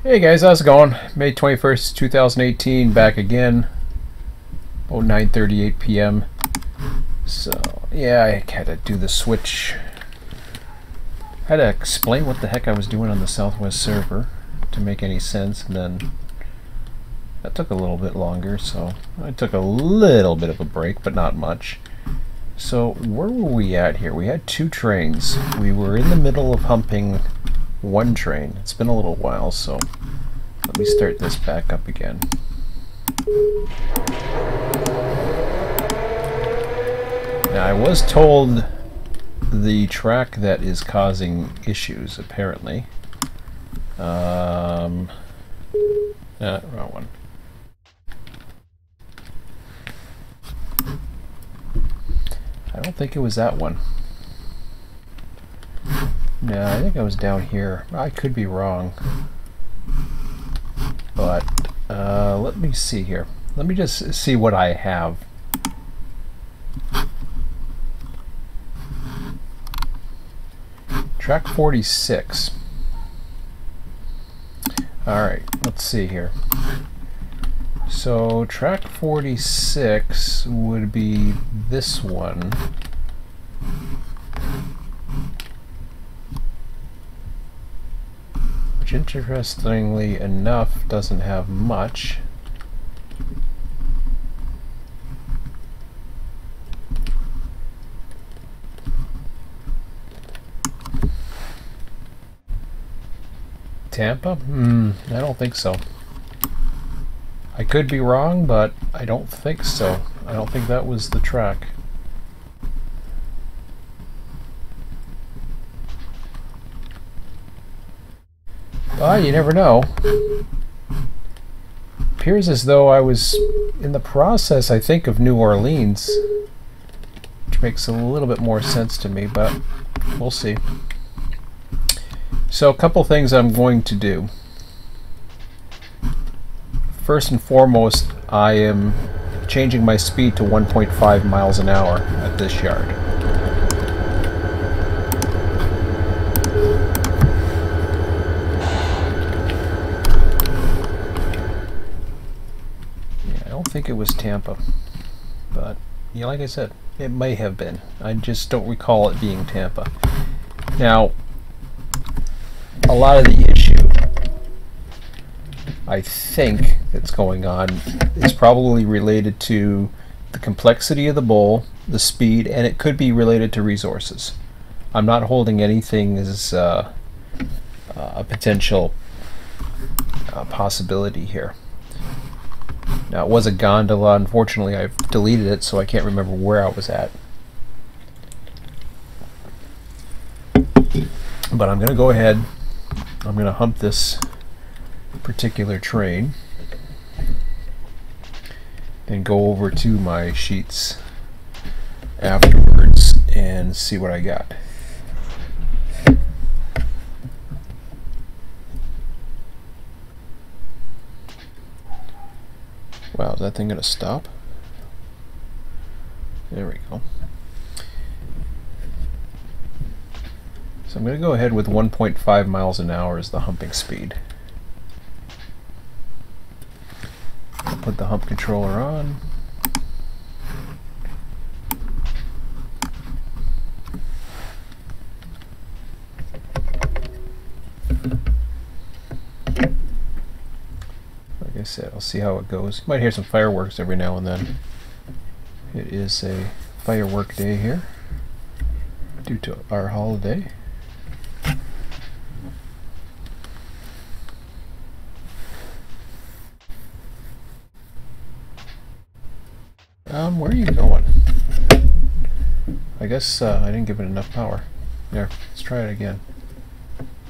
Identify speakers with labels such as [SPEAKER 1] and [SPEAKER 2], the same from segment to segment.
[SPEAKER 1] Hey guys, how's it going? May 21st, 2018, back again. Oh, 9:38 p.m. So, yeah, I had to do the switch. I had to explain what the heck I was doing on the Southwest server to make any sense, and then that took a little bit longer, so I took a little bit of a break, but not much. So, where were we at here? We had two trains. We were in the middle of humping one train. It's been a little while, so let me start this back up again. Now, I was told the track that is causing issues, apparently. Wrong one. I don't think it was that one. No, I think I was down here. I could be wrong. But, let me see here. Let me just see what I have. Track 46. Alright, let's see here. So, track 46 would be this one. Which, interestingly enough, doesn't have much. Tampa? I don't think so. I could be wrong, but I don't think so. I don't think that was the track. But you never know. Appears as though I was in the process, I think, of New Orleans, which makes a little bit more sense to me, but we'll see. So, a couple things I'm going to do. First and foremost, I am changing my speed to 1.5 miles an hour at this yard. Yeah, I don't think it was Tampa, but yeah, like I said, it may have been. I just don't recall it being Tampa. Now, a lot of the issue, I think, that's going on is probably related to the complexity of the bowl, the speed, and it could be related to resources. I'm not holding anything as a potential possibility here. Now, it was a gondola. Unfortunately, I've deleted it, so I can't remember where I was at. But I'm going to go ahead. I'm going to hump this particular train and go over to my sheets afterwards and see what I got. Wow, is that thing going to stop? There we go. So I'm going to go ahead with 1.5 miles an hour as the humping speed. I'll put the hump controller on. Like I said, I'll see how it goes. You might hear some fireworks every now and then. It is a firework day here due to our holiday. Where are you going? I guess I didn't give it enough power. There, let's try it again.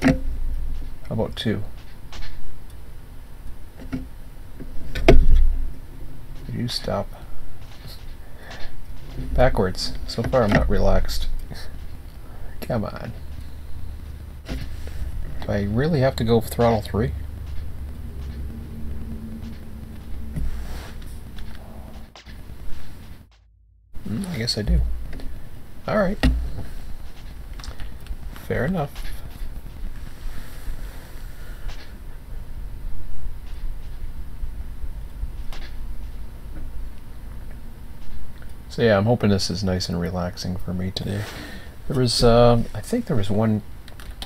[SPEAKER 1] How about 2? You stop. Backwards. So far I'm not relaxed. Come on. Do I really have to go throttle 3? I guess I do. Alright. Fair enough. So yeah, I'm hoping this is nice and relaxing for me today. There was, I think there was one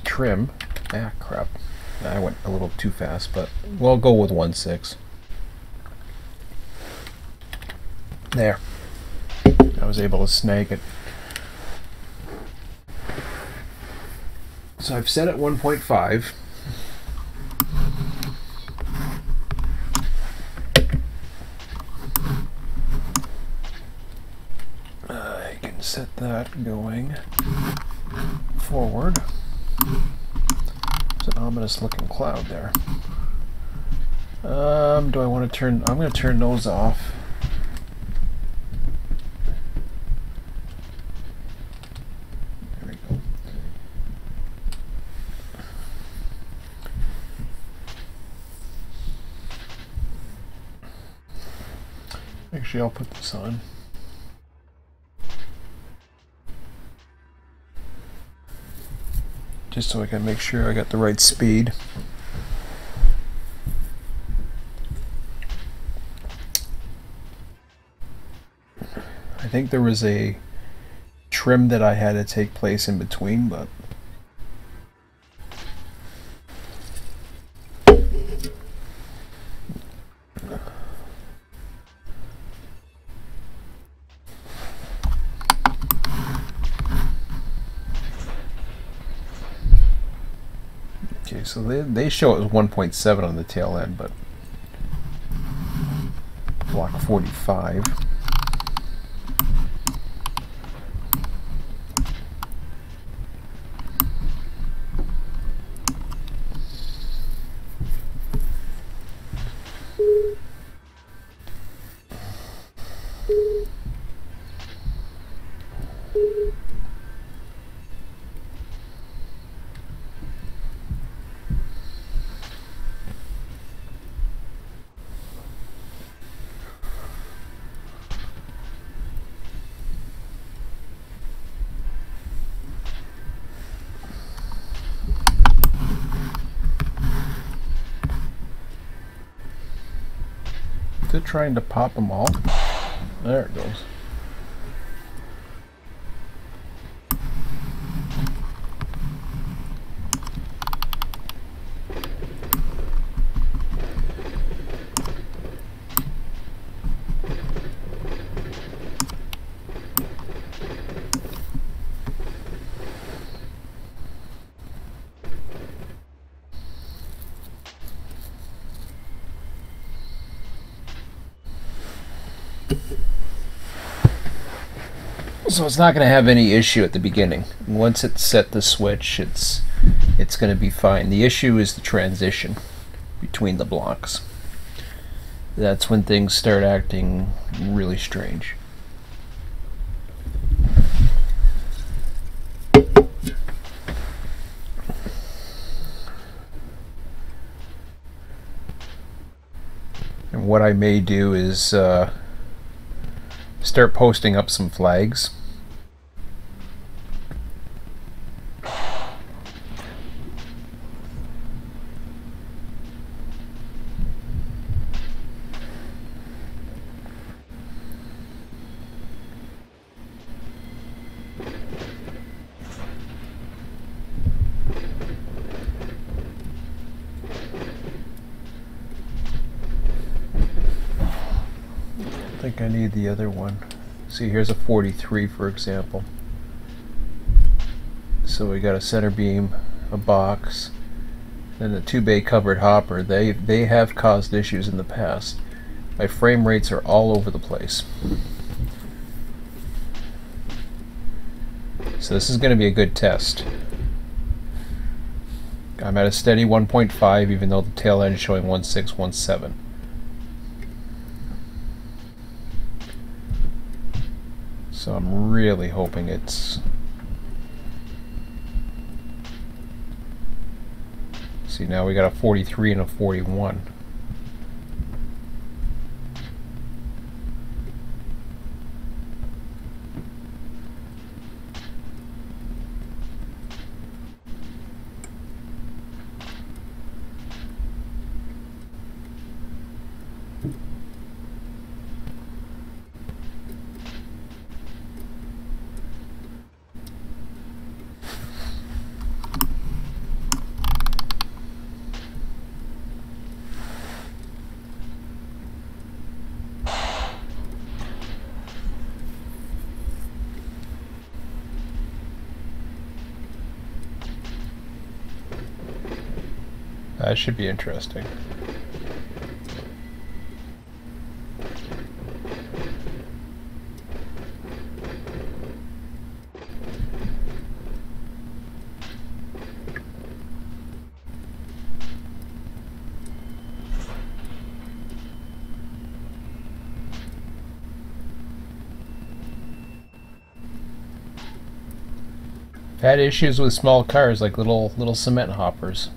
[SPEAKER 1] trim. Ah, crap. I went a little too fast, but we'll go with 1/6. There. I was able to snag it. So I've set it 1.5. I can set that going forward. There's an ominous looking cloud there. Do I want to turn? I'm going to turn those off. There we go. Actually, I'll put this on. Just so I can make sure I got the right speed. I think there was a trim that I had to take place in between, but okay, so they show it was 1.7 on the tail end, but block 45. They're trying to pop them all. There it goes. So it's not going to have any issue at the beginning. Once it's set the switch, it's going to be fine. The issue is the transition between the blocks. That's when things start acting really strange. And what I may do is start posting up some flags. I think I need the other one. See, here's a 43, for example. So we got a center beam, a box, and the 2-bay covered hopper. They have caused issues in the past. My frame rates are all over the place. So this is going to be a good test. I'm at a steady 1.5, even though the tail end is showing 1.6, 1.7. So I'm really hoping it's... See, now we got a 43 and a 41. That should be interesting. I've had issues with small cars, like little cement hoppers.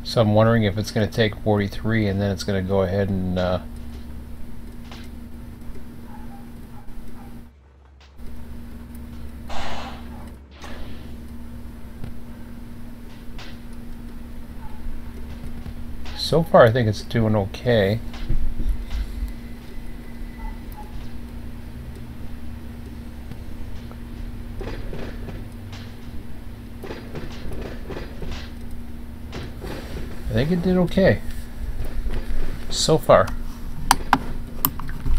[SPEAKER 1] So I'm wondering if it's going to take 43 and then it's going to go ahead and so far I think it's doing okay. I think it did okay so far.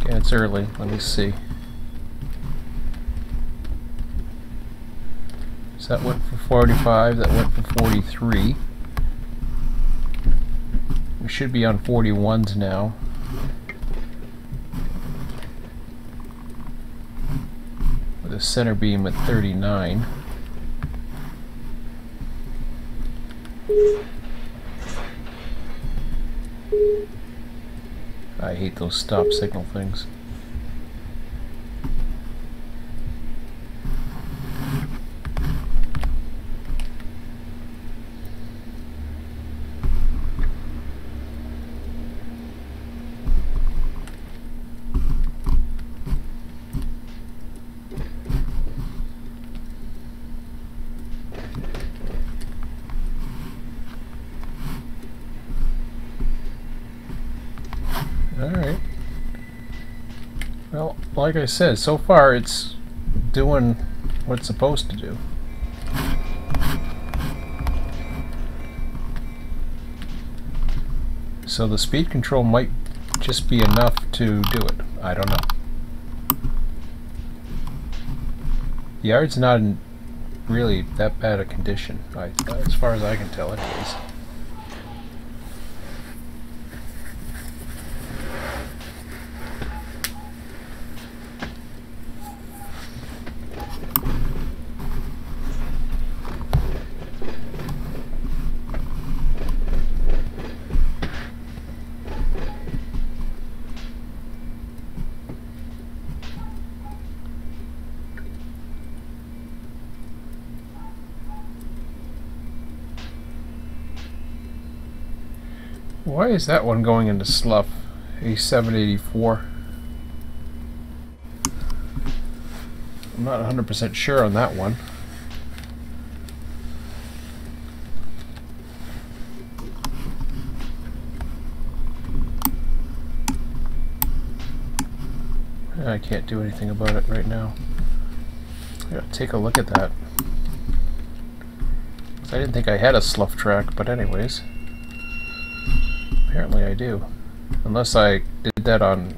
[SPEAKER 1] Okay, it's early. Let me see. So that went for 45, that went for 43. We should be on 41s now. With a center beam at 39. I hate those stop signal things. Alright. Well, like I said, so far it's doing what it's supposed to do. So the speed control might just be enough to do it. I don't know. The yard's not in really that bad a condition, as far as I can tell anyways. Why is that one going into slough? A 784. I'm not 100% sure on that one. I can't do anything about it right now. I gotta take a look at that. I didn't think I had a slough track, but anyways. Apparently I do. Unless I did that on...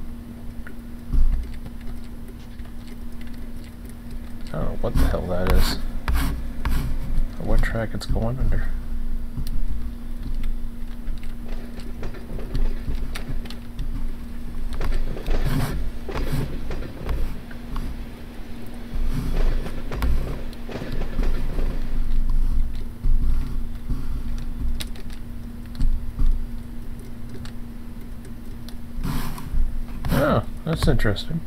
[SPEAKER 1] I don't know what the hell that is. Or what track it's going under. Oh, that's interesting.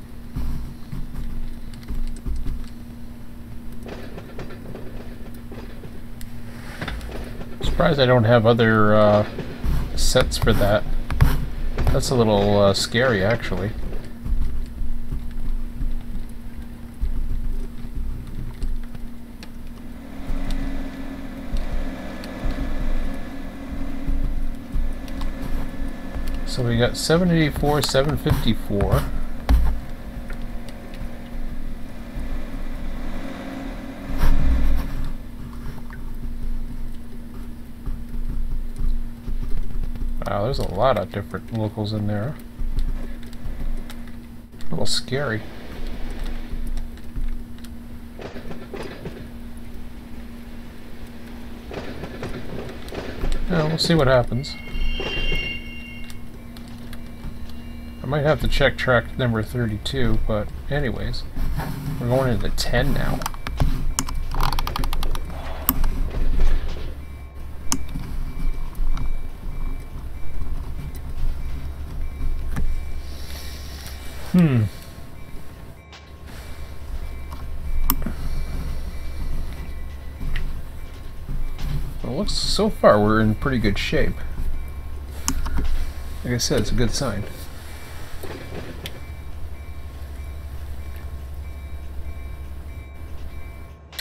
[SPEAKER 1] Surprised I don't have other sets for that. That's a little scary, actually. So we got 784, 754. Wow, there's a lot of different locals in there. A little scary. Well, we'll see what happens. I might have to check track number 32, but anyways, we're going into 10 now. Well, looks so far we're in pretty good shape. Like I said, it's a good sign.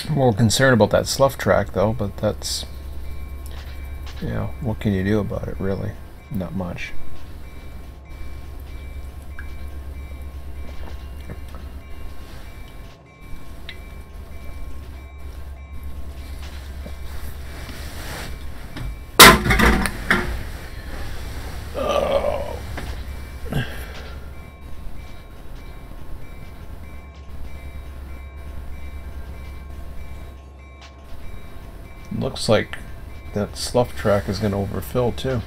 [SPEAKER 1] I'm more concerned about that slough track though, but that's, you know, what can you do about it really? Not much. Looks like that slough track is going to overfill too.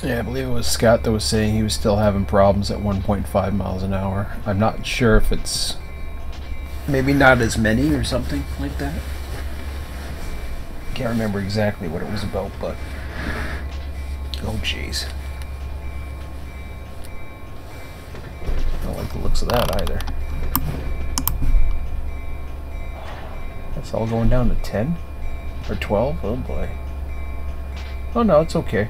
[SPEAKER 1] Yeah, I believe it was Scott that was saying he was still having problems at 1.5 miles an hour. I'm not sure if it's maybe not as many or something like that. Can't remember exactly what it was about, but oh jeez. Don't like the looks of that either. That's all going down to 10 or 12. Oh boy. Oh no, it's okay.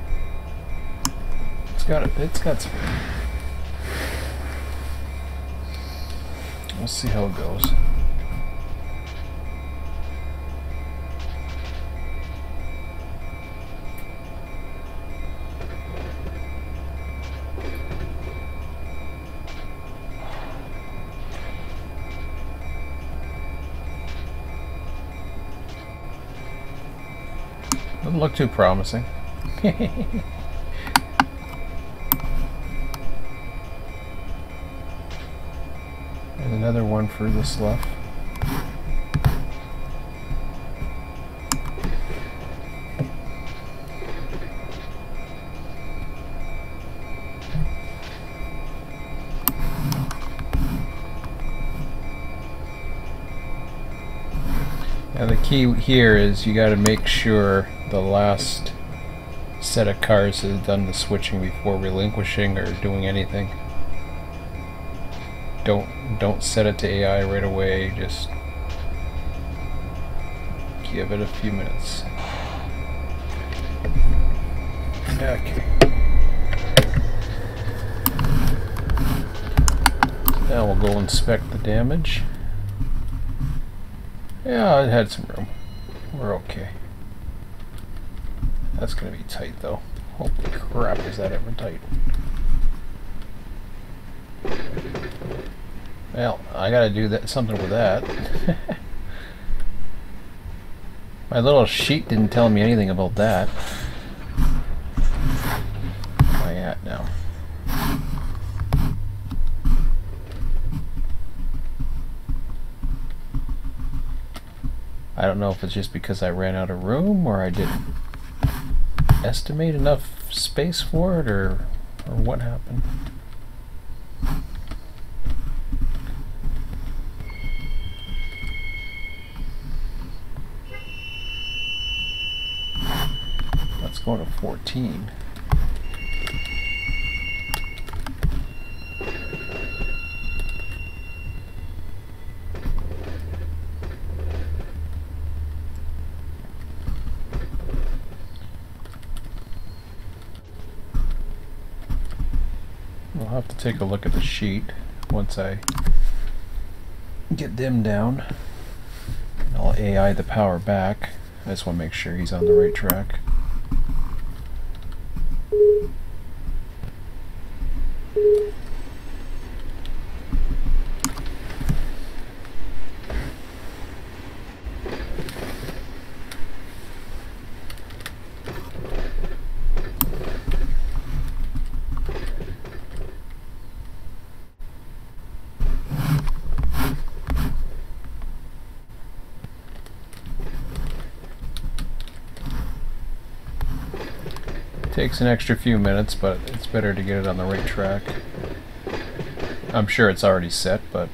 [SPEAKER 1] It's got some. We'll see how it goes. Doesn't look too promising. Another one for the slough. Now the key here is you got to make sure the last set of cars has done the switching before relinquishing or doing anything. Don't set it to AI right away. Just Give it a few minutes. Okay. Now we'll go inspect the damage. Yeah, it had some room. We're okay. That's gonna be tight though. Holy crap, is that ever tight? Well, I gotta do something with that. My little sheet didn't tell me anything about that. Where am I at now? I don't know if it's just because I ran out of room or I didn't estimate enough space for it or what happened. Let's go to 14. We'll have to take a look at the sheet once I get them down. I'll AI the power back. I just want to make sure he's on the right track. Takes an extra few minutes, but it's better to get it on the right track. I'm sure it's already set, but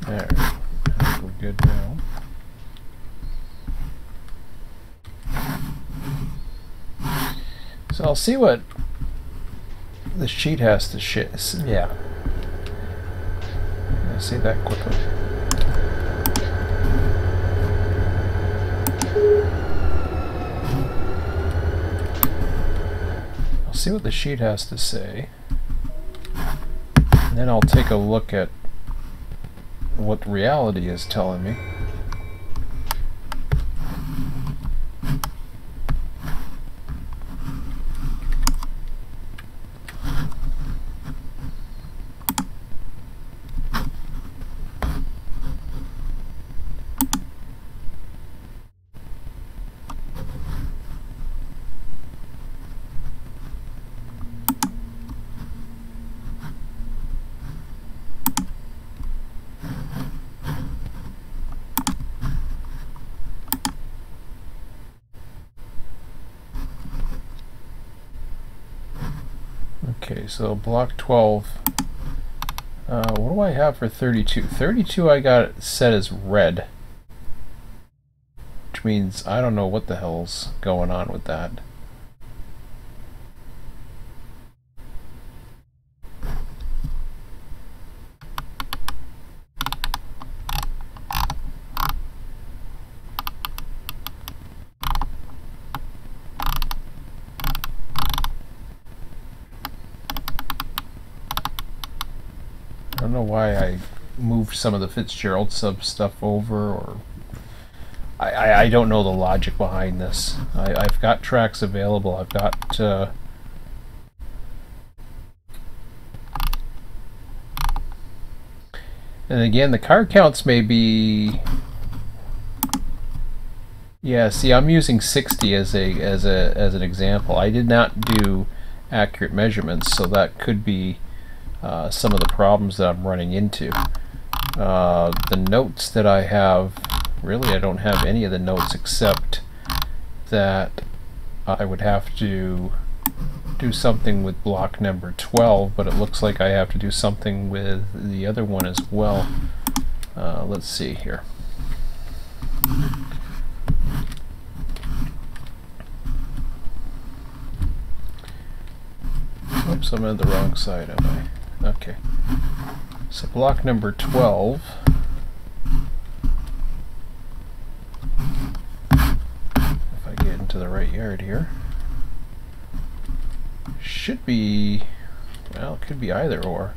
[SPEAKER 1] there. I think we're good now. So I'll see what the sheet has to yeah. I'll see that quickly. I'll see what the sheet has to say. And then I'll take a look at what reality is telling me. Okay, so block 12. What do I have for 32? 32 I got it set as red. Which means I don't know what the hell's going on with that. I don't know why I moved some of the Fitzgerald sub stuff over, or I don't know the logic behind this. I've got tracks available. I've got and again, the car counts may be, yeah, see, I'm using 60 as an example. I did not do accurate measurements, so that could be some of the problems that I'm running into. The notes that I have, really I don't have any of the notes except that I would have to do something with block number 12, but it looks like I have to do something with the other one as well. Let's see here. Oops, I'm on the wrong side, am I? Okay. So block number 12. If I get into the right yard here. Should be, well, it could be either or.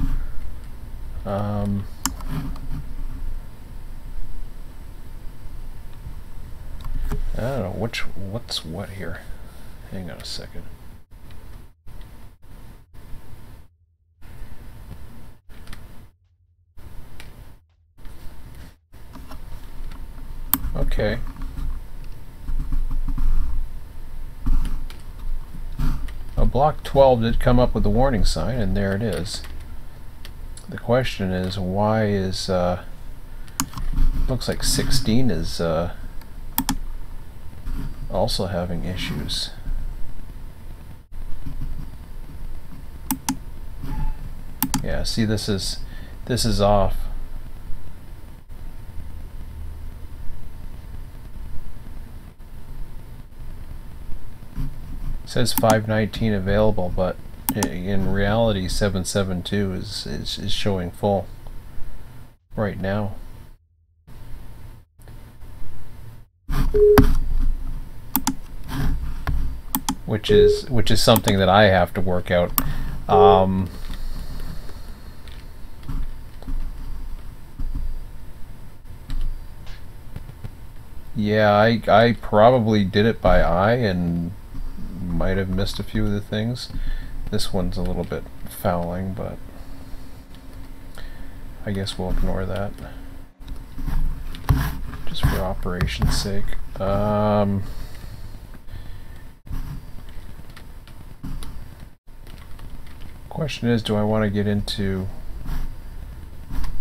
[SPEAKER 1] I don't know what's what here. Hang on a second. Okay. Block 12 did come up with a warning sign, and there it is. The question is, why is looks like 16 is also having issues. Yeah, see, this is off. It says 519 available, but in reality 772 is showing full right now. Which is something that I have to work out. Yeah, I probably did it by eye and might have missed a few of the things. This one's a little bit fouling, but I guess we'll ignore that just for operation's sake. Question is, do I want to get into...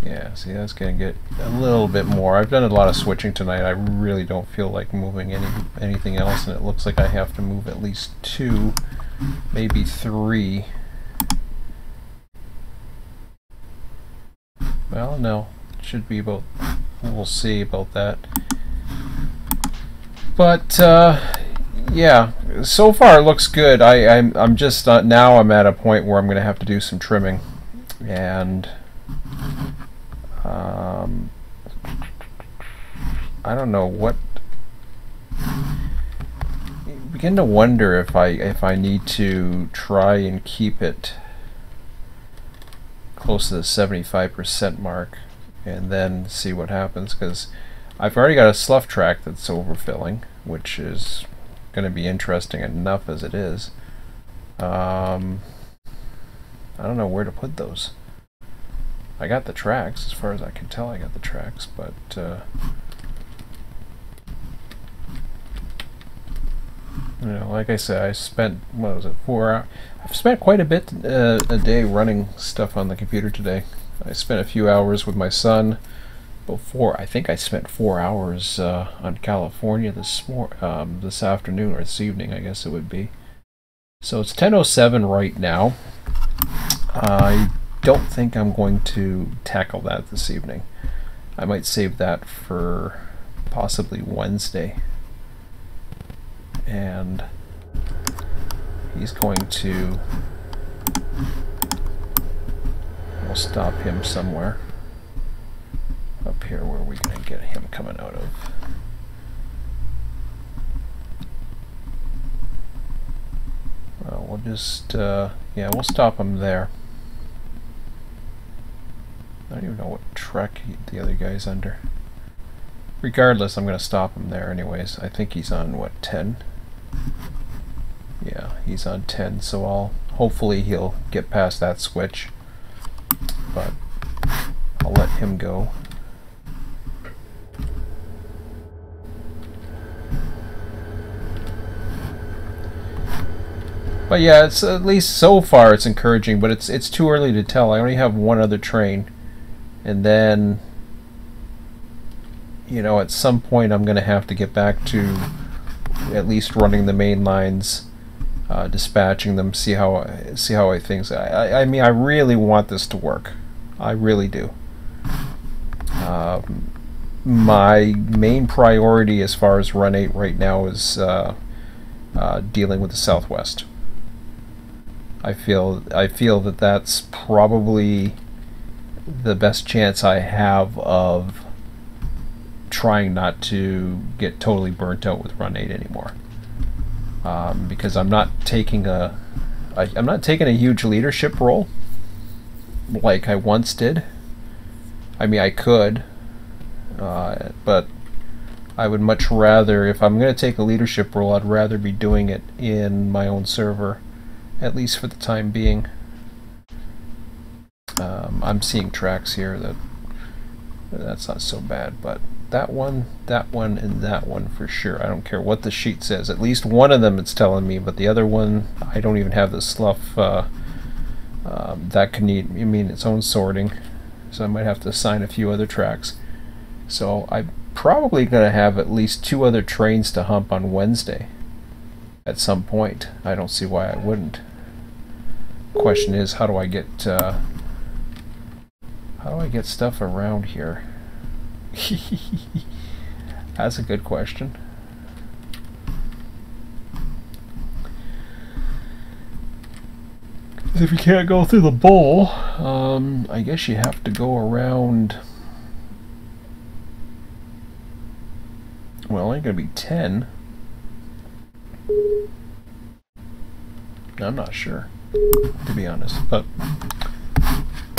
[SPEAKER 1] Yeah, see, that's going to get a little bit more. I've done a lot of switching tonight. I really don't feel like moving anything else, and it looks like I have to move at least 2, maybe 3. Well, no, it should be about... We'll see about that. But, yeah, so far it looks good. I'm just now I'm at a point where I'm going to have to do some trimming, and I don't know what. Begin to wonder if I need to try and keep it close to the 75% mark, and then see what happens, because I've already got a slough track that's overfilling, which is going to be interesting enough as it is. I don't know where to put those. I got the tracks, as far as I can tell I got the tracks, but you know, like I said, I spent, what was it, 4 hours? I've spent quite a bit a day running stuff on the computer today. I spent a few hours with my son. I think I spent 4 hours on California this afternoon, or this evening, I guess it would be. So it's 10:07 right now. I don't think I'm going to tackle that this evening. I might save that for possibly Wednesday. And he's going to... We'll stop him somewhere. Up here, where are we going to get him coming out of? Well, we'll just, yeah, we'll stop him there. I don't even know what track the other guy's under. Regardless, I'm going to stop him there anyways. I think he's on, what, 10? Yeah, he's on 10, so hopefully he'll get past that switch. But I'll let him go. But yeah, it's at least so far it's encouraging, but it's too early to tell. I only have one other train, and then, you know, at some point I'm going to have to get back to at least running the main lines, dispatching them, see how I think. I mean, I really want this to work. I really do. My main priority as far as Run 8 right now is dealing with the Southwest. I feel that that's probably the best chance I have of trying not to get totally burnt out with Run 8 anymore, because I'm not taking a huge leadership role like I once did. I mean, I could, but I would much rather, if I'm going to take a leadership role, I'd rather be doing it in my own server, at least for the time being. I'm seeing tracks here that's not so bad, but that one, and that one for sure. I don't care what the sheet says. At least one of them it's telling me, but the other one, I don't even have the slough. That can need, its own sorting, so I might have to assign a few other tracks. So I'm probably going to have at least 2 other trains to hump on Wednesday at some point. I don't see why I wouldn't. Question is, how do I get stuff around here? That's a good question. If you can't go through the bowl, I guess you have to go around. Well, ain't gonna be 10. I'm not sure, to be honest. But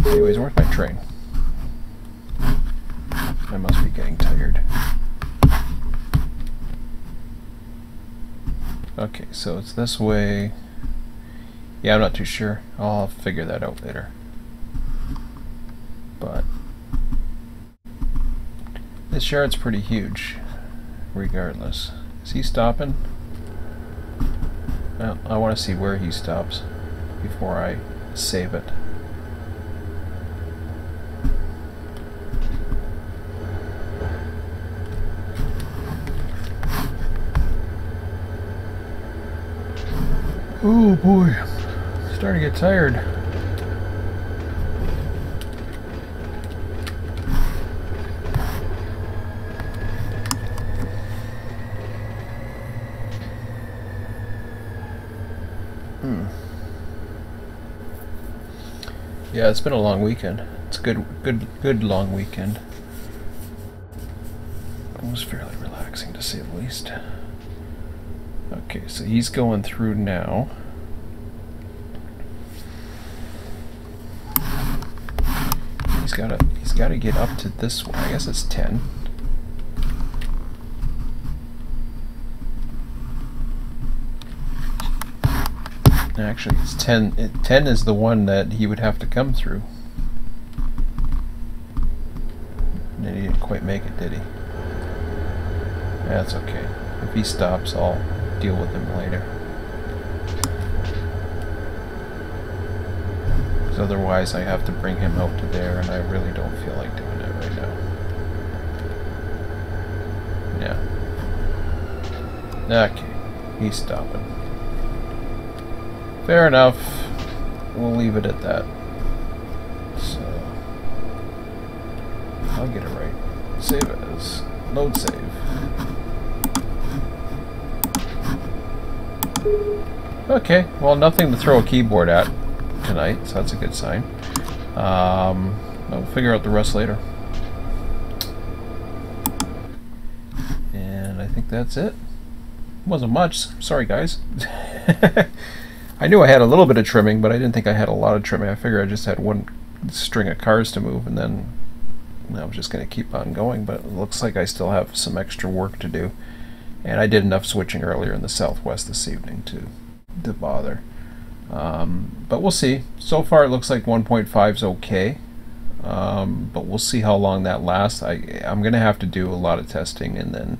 [SPEAKER 1] anyways, where's my train? I must be getting tired. Okay, so it's this way. Yeah, I'm not too sure. I'll figure that out later. But this yard's pretty huge, regardless. Is he stopping? Well, I want to see where he stops before I save it. Oh boy, I'm starting to get tired. Yeah, it's been a long weekend. It's a good long weekend. It was fairly relaxing, to say the least. Okay, so he's going through now. He's gotta get up to this one. I guess it's 10. Actually, it's 10. 10 is the one that he would have to come through. And he didn't quite make it, did he? That's okay. If he stops, I'll deal with him later. Because otherwise I have to bring him out to there, and I really don't feel like doing that right now. Yeah. Okay, he's stopping. Fair enough. We'll leave it at that. So I'll get it right. Save as. Load save. Okay, well, nothing to throw a keyboard at tonight, so that's a good sign. I'll figure out the rest later. And I think that's it. Wasn't much. Sorry, guys. I knew I had a little bit of trimming, but I didn't think I had a lot of trimming. I figured I just had one string of cars to move, and then I was just going to keep on going, but it looks like I still have some extra work to do. And I did enough switching earlier in the Southwest this evening to bother. But we'll see. So far it looks like 1.5 is okay, but we'll see how long that lasts. I'm going to have to do a lot of testing and then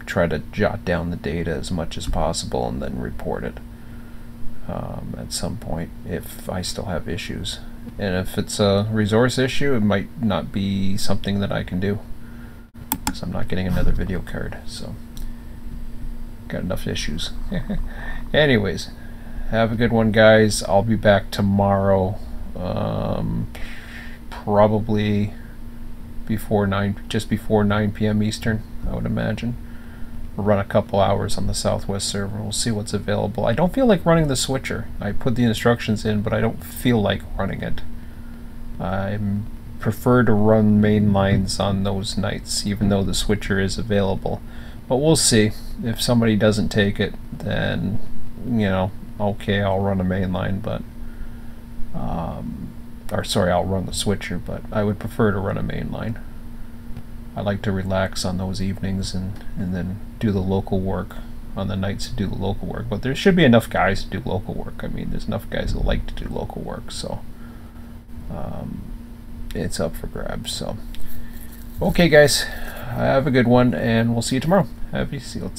[SPEAKER 1] try to jot down the data as much as possible and then report it at some point if I still have issues. And if it's a resource issue, it might not be something that I can do, because I'm not getting another video card, so got enough issues. Anyways, have a good one, guys. I'll be back tomorrow, probably before 9, just before 9 p.m. Eastern, I would imagine. We'll run a couple hours on the Southwest server. We'll see what's available. I don't feel like running the switcher. I put the instructions in, but I don't feel like running it. I prefer to run main lines on those nights, even though the switcher is available. But we'll see. If somebody doesn't take it, then, you know, okay, I'll run a main line, but or sorry, I'll run the switcher, but I would prefer to run a main line. I like to relax on those evenings and then do the local work on the nights to do the local work. But there should be enough guys to do local work. I mean, there's enough guys that like to do local work, so it's up for grabs. So okay, guys, have a good one, and we'll see you tomorrow. Happy seals.